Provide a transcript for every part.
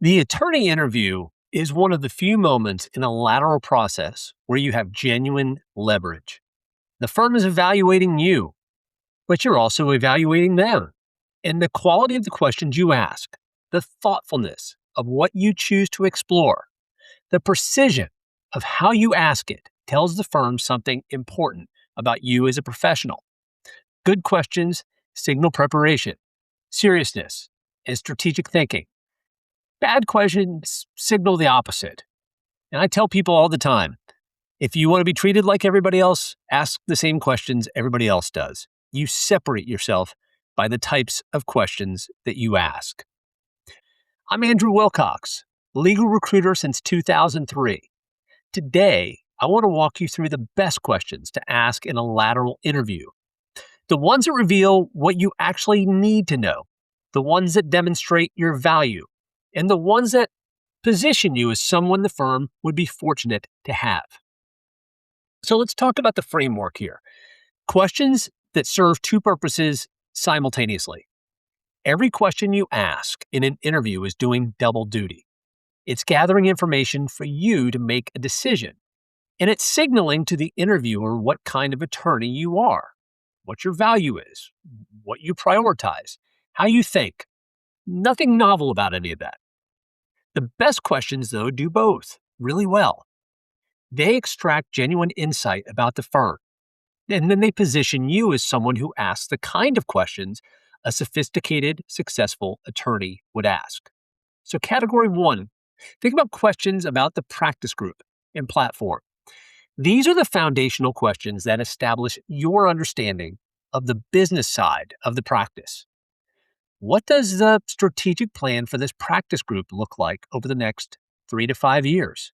The attorney interview is one of the few moments in a lateral process where you have genuine leverage. The firm is evaluating you, but you're also evaluating them. And the quality of the questions you ask, the thoughtfulness of what you choose to explore, the precision of how you ask it tells the firm something important about you as a professional. Good questions signal preparation, seriousness, and strategic thinking. Bad questions signal the opposite. And I tell people all the time, if you want to be treated like everybody else, ask the same questions everybody else does. You separate yourself by the types of questions that you ask. I'm Andrew Wilcox, legal recruiter since 2003. Today, I want to walk you through the best questions to ask in a lateral interview. The ones that reveal what you actually need to know, the ones that demonstrate your value, and the ones that position you as someone the firm would be fortunate to have. So let's talk about the framework here. Questions that serve two purposes simultaneously. Every question you ask in an interview is doing double duty. It's gathering information for you to make a decision, and it's signaling to the interviewer what kind of attorney you are, what your value is, what you prioritize, how you think. Nothing novel about any of that. The best questions, though, do both really well. They extract genuine insight about the firm, and then they position you as someone who asks the kind of questions a sophisticated, successful attorney would ask. So category one, think about questions about the practice group and platform. These are the foundational questions that establish your understanding of the business side of the practice. What does the strategic plan for this practice group look like over the next 3 to 5 years?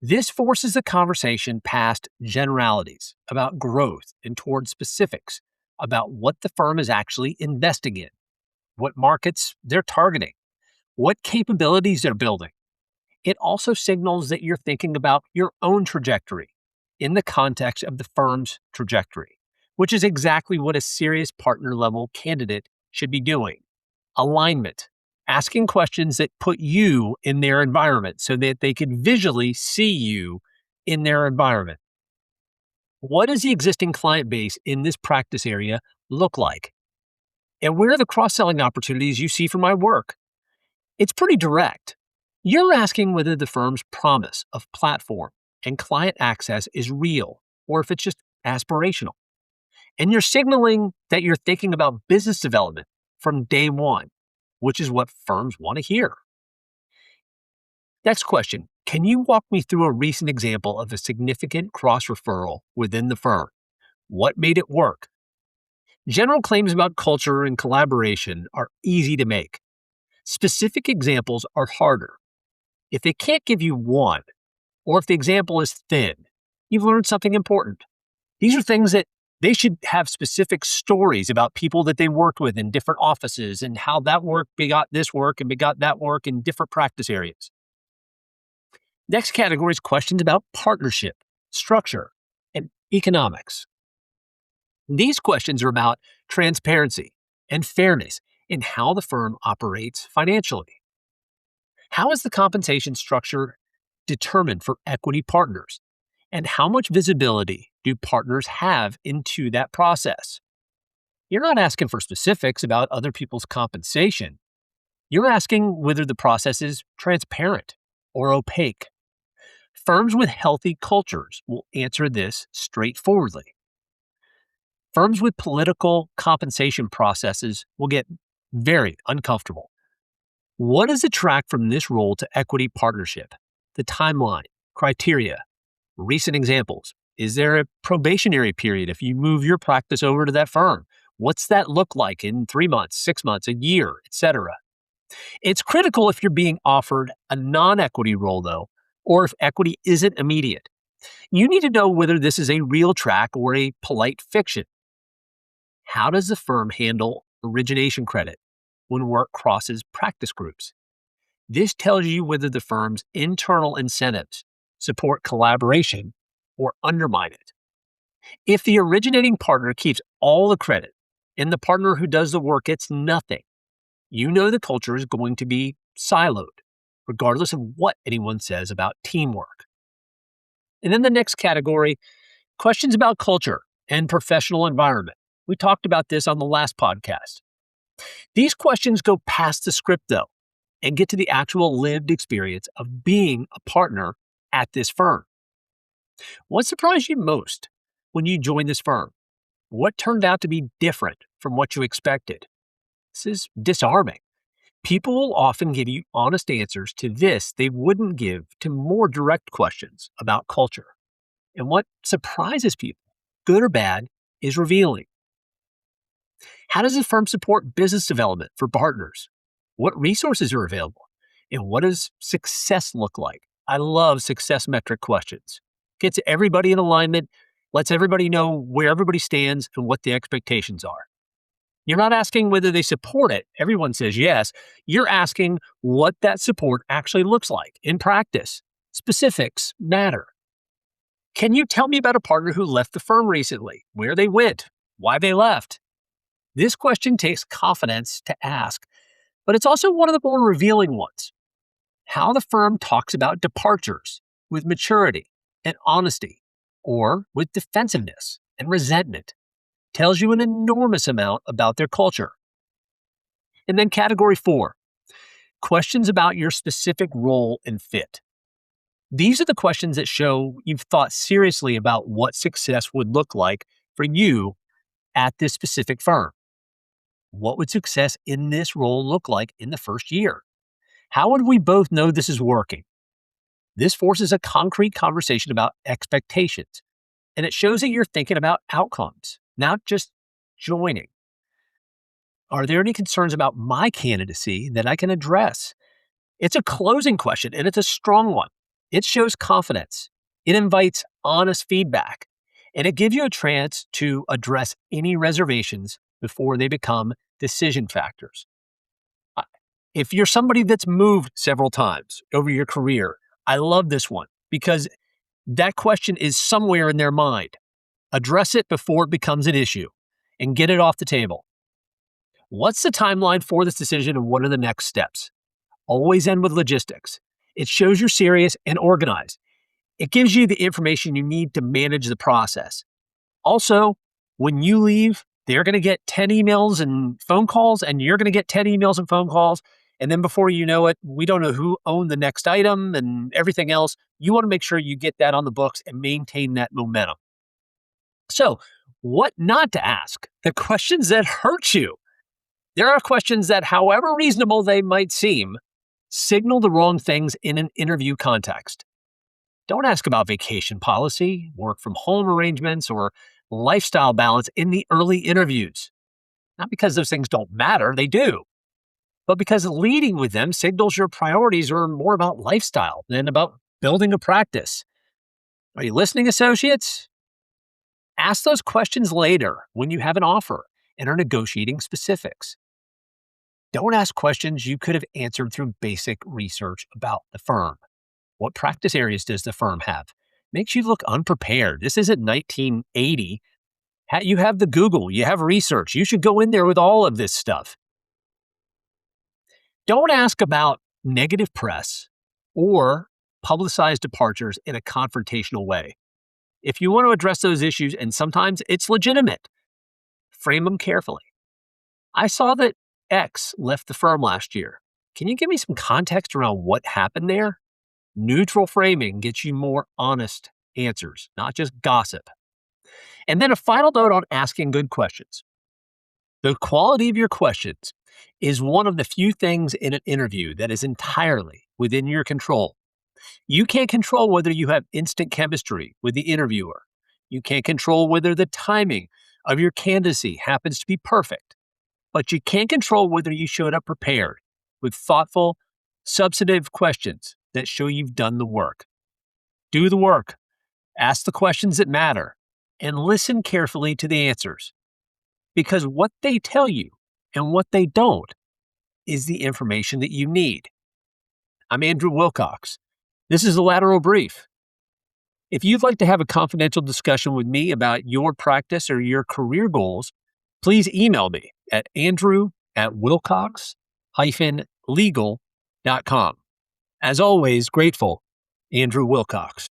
This forces a conversation past generalities about growth and towards specifics about what the firm is actually investing in, what markets they're targeting, what capabilities they're building. It also signals that you're thinking about your own trajectory in the context of the firm's trajectory, which is exactly what a serious partner level candidate should be doing. Alignment, asking questions that put you in their environment so that they can visually see you in their environment. What does the existing client base in this practice area look like? And where are the cross-selling opportunities you see for my work? It's pretty direct. You're asking whether the firm's promise of platform and client access is real or if it's just aspirational. And you're signaling that you're thinking about business development from day one, which is what firms want to hear. Next question. Can you walk me through a recent example of a significant cross-referral within the firm? What made it work? General claims about culture and collaboration are easy to make. Specific examples are harder. If they can't give you one, or if the example is thin, you've learned something important. These are things that they should have specific stories about people that they worked with in different offices and how that work begot this work and begot that work in different practice areas. Next category is questions about partnership, structure, and economics. These questions are about transparency and fairness in how the firm operates financially. How is the compensation structure determined for equity partners? And how much visibility do partners have into that process? You're not asking for specifics about other people's compensation. You're asking whether the process is transparent or opaque. Firms with healthy cultures will answer this straightforwardly. Firms with political compensation processes will get very uncomfortable. What does it track from this role to equity partnership? The timeline, criteria, recent examples. Is there a probationary period if you move your practice over to that firm? What's that look like in 3 months, 6 months, a year, etc.? It's critical if you're being offered a non-equity role, though, or if equity isn't immediate. You need to know whether this is a real track or a polite fiction. How does the firm handle origination credit when work crosses practice groups? This tells you whether the firm's internal incentives support collaboration or undermine it. If the originating partner keeps all the credit and the partner who does the work gets nothing, you know the culture is going to be siloed regardless of what anyone says about teamwork. And then the next category, questions about culture and professional environment. We talked about this on the last podcast. These questions go past the script, though, and get to the actual lived experience of being a partner at this firm. What surprised you most when you joined this firm? What turned out to be different from what you expected? This is disarming. People will often give you honest answers to this they wouldn't give to more direct questions about culture. And what surprises people, good or bad, is revealing. How does the firm support business development for partners? What resources are available? And what does success look like? I love success metric questions. Gets everybody in alignment, lets everybody know where everybody stands and what the expectations are. You're not asking whether they support it. Everyone says yes. You're asking what that support actually looks like in practice. Specifics matter. Can you tell me about a partner who left the firm recently, where they went, why they left? This question takes confidence to ask, but it's also one of the more revealing ones. How the firm talks about departures with maturity and honesty, or with defensiveness and resentment, tells you an enormous amount about their culture. And then category 4, questions about your specific role and fit. These are the questions that show you've thought seriously about what success would look like for you at this specific firm. What would success in this role look like in the first year? How would we both know this is working? This forces a concrete conversation about expectations, and it shows that you're thinking about outcomes, not just joining. Are there any concerns about my candidacy that I can address? It's a closing question, and it's a strong one. It shows confidence. It invites honest feedback, and it gives you a chance to address any reservations before they become decision factors. If you're somebody that's moved several times over your career, I love this one because that question is somewhere in their mind. Address it before it becomes an issue and get it off the table. What's the timeline for this decision and what are the next steps? Always end with logistics. It shows you're serious and organized. It gives you the information you need to manage the process. Also, when you leave, they're going to get 10 emails and phone calls, and you're going to get 10 emails and phone calls. And then before you know it, we don't know who owned the next item and everything else. You want to make sure you get that on the books and maintain that momentum. So, what not to ask? The questions that hurt you. There are questions that, however reasonable they might seem, signal the wrong things in an interview context. Don't ask about vacation policy, work from home arrangements, or lifestyle balance in the early interviews. Not because those things don't matter, they do, but because leading with them signals your priorities are more about lifestyle than about building a practice. Are you listening, associates? Ask those questions later when you have an offer and are negotiating specifics. Don't ask questions you could have answered through basic research about the firm. What practice areas does the firm have? Makes you look unprepared. This isn't 1980. You have the Google, you have research. You should go in there with all of this stuff. Don't ask about negative press or publicized departures in a confrontational way. If you want to address those issues, and sometimes it's legitimate, frame them carefully. I saw that X left the firm last year. Can you give me some context around what happened there? Neutral framing gets you more honest answers, not just gossip. And then a final note on asking good questions. The quality of your questions is one of the few things in an interview that is entirely within your control. You can't control whether you have instant chemistry with the interviewer. You can't control whether the timing of your candidacy happens to be perfect. But you can control whether you showed up prepared with thoughtful, substantive questions that show you've done the work. Do the work. Ask the questions that matter and listen carefully to the answers. Because what they tell you and what they don't is the information that you need. I'm Andrew Wilcox. This is the Lateral Brief. If you'd like to have a confidential discussion with me about your practice or your career goals, please email me at andrew@wilcox-legal.com. As always, grateful, Andrew Wilcox.